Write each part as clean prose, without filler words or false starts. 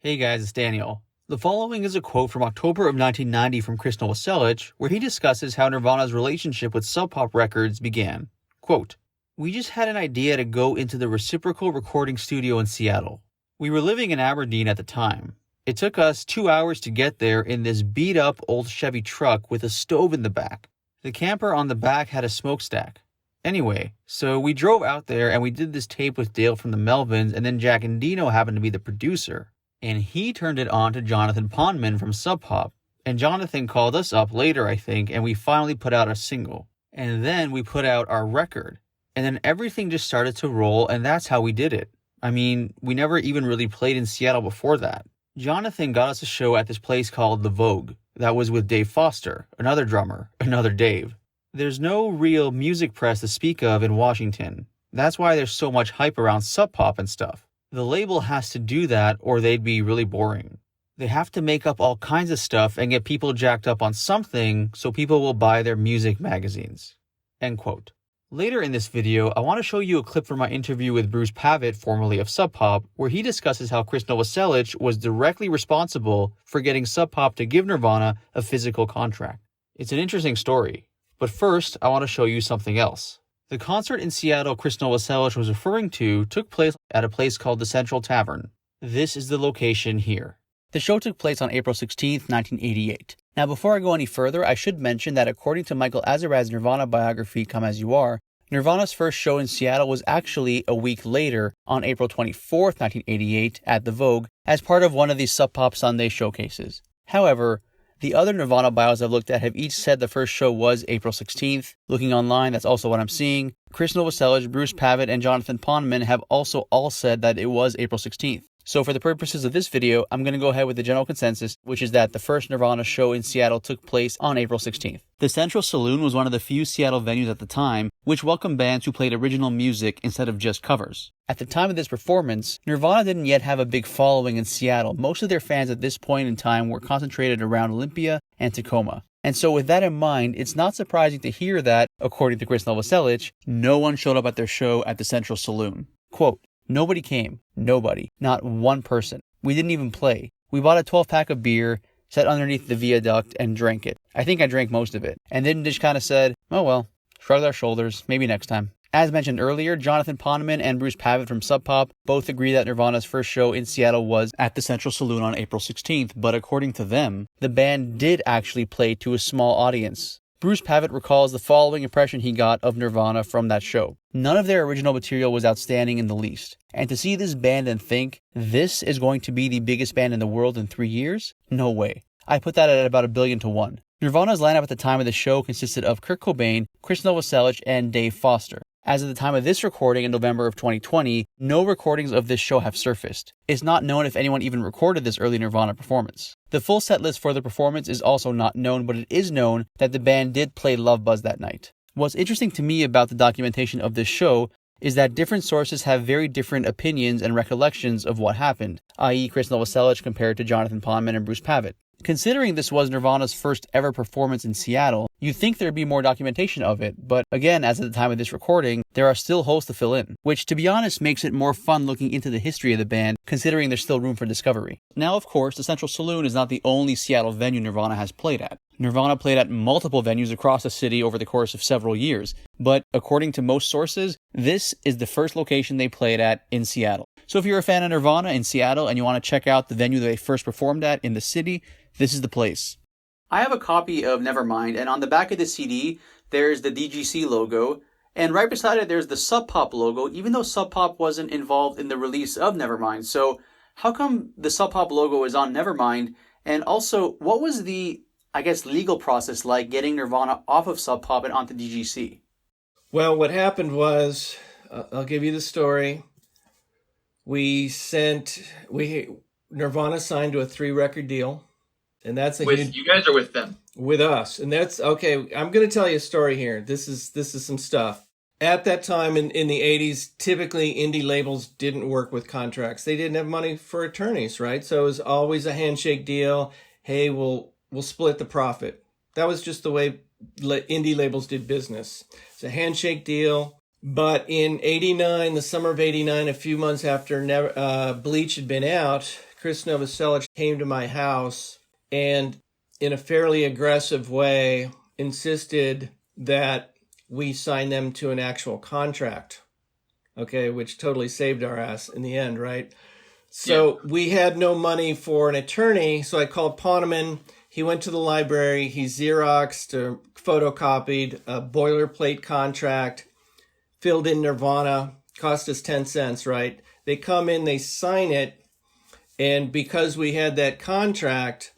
Hey guys, it's Daniel. The following is a quote from October of 1990 from Krist Novoselic, where he discusses how Nirvana's relationship with Sub Pop Records began. Quote, "We just had an idea to go into the Reciprocal recording studio in Seattle. We were living in Aberdeen at the time. It took us 2 hours to get there in this beat-up old Chevy truck with a stove in the back. The camper on the back had a smokestack. Anyway, so we drove out there and we did this tape with Dale from the Melvins, and then Jack and Dino happened to be the producer. And he turned it on to Jonathan Pondman from Sub Pop. And Jonathan called us up later, I think, and we finally put out a single. And then we put out our record. And then everything just started to roll, and that's how we did it. I mean, we never even really played in Seattle before that. Jonathan got us a show at this place called The Vogue. That was with Dave Foster, another drummer, another Dave. There's no real music press to speak of in Washington. That's why there's so much hype around Sub Pop and stuff. The label has to do that or they'd be really boring. They have to make up all kinds of stuff and get people jacked up on something so people will buy their music magazines." End quote. Later in this video, I want to show you a clip from my interview with Bruce Pavitt, formerly of Sub Pop, where he discusses how Krist Novoselic was directly responsible for getting Sub Pop to give Nirvana a physical contract. It's an interesting story, but first I want to show you something else. The concert in Seattle Krist Novoselic was referring to took place at a place called the Central Tavern. This is the location here. The show took place on April 16th, 1988. Now before I go any further, I should mention that according to Michael Azarad's Nirvana biography, Come As You Are, Nirvana's first show in Seattle was actually a week later, on April 24th, 1988, at the Vogue, as part of one of these Sub Pop Sunday showcases. However, the other Nirvana bios I've looked at have each said the first show was April 16th. Looking online, that's also what I'm seeing. Krist Novoselic, Bruce Pavitt, and Jonathan Pondman have also all said that it was April 16th. So for the purposes of this video, I'm going to go ahead with the general consensus, which is that the first Nirvana show in Seattle took place on April 16th. The Central Saloon was one of the few Seattle venues at the time which welcomed bands who played original music instead of just covers. At the time of this performance, Nirvana didn't yet have a big following in Seattle. Most of their fans at this point in time were concentrated around Olympia and Tacoma. And so with that in mind, it's not surprising to hear that, according to Krist Novoselic, no one showed up at their show at the Central Saloon. Quote, "Nobody came. Nobody. Not one person. We didn't even play. We bought a 12-pack of beer, sat underneath the viaduct, and drank it. I think I drank most of it. And then just kind of said, oh well, shrugged our shoulders, maybe next time." As mentioned earlier, Jonathan Pondman and Bruce Pavitt from Sub Pop both agree that Nirvana's first show in Seattle was at the Central Saloon on April 16th, but according to them, the band did actually play to a small audience. Bruce Pavitt recalls the following impression he got of Nirvana from that show. None of their original material was outstanding in the least. And to see this band and think, this is going to be the biggest band in the world in 3 years? No way. I put that at about 1,000,000,000 to 1. Nirvana's lineup at the time of the show consisted of Kurt Cobain, Krist Novoselic, and Dave Foster. As of the time of this recording in November of 2020, no recordings of this show have surfaced. It's not known if anyone even recorded this early Nirvana performance. The full set list for the performance is also not known, but it is known that the band did play Love Buzz that night. What's interesting to me about the documentation of this show is that different sources have very different opinions and recollections of what happened, i.e. Krist Novoselic compared to Jonathan Pondman and Bruce Pavitt. Considering this was Nirvana's first ever performance in Seattle, you'd think there'd be more documentation of it, but again, as at the time of this recording, there are still holes to fill in, which to be honest makes it more fun looking into the history of the band, considering there's still room for discovery. Now of course, the Central Saloon is not the only Seattle venue Nirvana has played at. Nirvana played at multiple venues across the city over the course of several years, but according to most sources, this is the first location they played at in Seattle. So if you're a fan of Nirvana in Seattle and you want to check out the venue they first performed at in the city, this is the place. I have a copy of Nevermind, and on the back of the CD, there's the DGC logo, and right beside it, there's the Sub Pop logo, even though Sub Pop wasn't involved in the release of Nevermind. So how come the Sub Pop logo is on Nevermind? And also, what was the, legal process like getting Nirvana off of Sub Pop and onto DGC? Well, what happened was, I'll give you the story. Nirvana signed to a 3-record deal. And that's with you guys or with them? With us. And that's okay. I'm going to tell you a story here. This is some stuff. At that time in the 80s, typically indie labels didn't work with contracts. They didn't have money for attorneys, right? So it was always a handshake deal. Hey, we'll split the profit. That was just the way indie labels did business. It's a handshake deal. But in '89, the summer of '89, a few months after Bleach had been out, Krist Novoselic came to my house and in a fairly aggressive way insisted that we sign them to an actual contract. Okay, which totally saved our ass in the end, right? So we had no money for an attorney, so I called Poneman. He went to the library, he Xeroxed or photocopied a boilerplate contract, filled in Nirvana, cost us 10 cents, right? They come in, they sign it, and because we had that contract,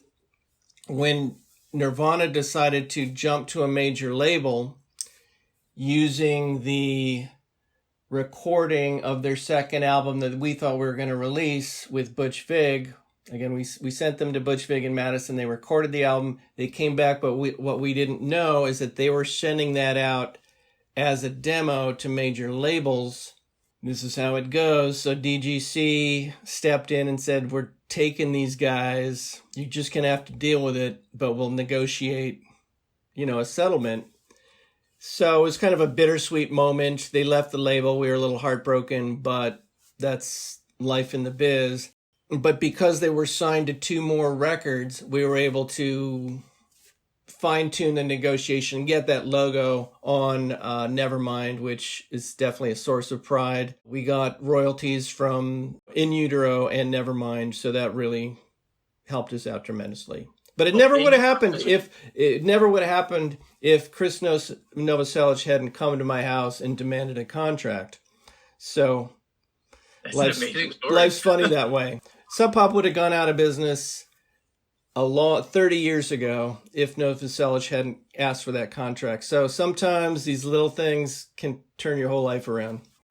when Nirvana decided to jump to a major label using the recording of their second album that we thought we were going to release with Butch Vig. Again, we sent them to Butch Vig and Madison. They recorded the album. They came back, but what we didn't know is that they were sending that out as a demo to major labels. This is how it goes. So DGC stepped in and said, we're taking these guys. You're just going to have to deal with it, but we'll negotiate, a settlement. So it was kind of a bittersweet moment. They left the label. We were a little heartbroken, but that's life in the biz. But because they were signed to 2 more records, we were able to fine-tune the negotiation, get that logo on Nevermind, which is definitely a source of pride. We got royalties from In Utero and Nevermind, so that really helped us out tremendously. But it never would have happened if Krist Novoselic hadn't come to my house and demanded a contract. So life's funny that way. Sub Pop would have gone out of business 30 years ago if Novoselic hadn't asked for that contract. So sometimes these little things can turn your whole life around.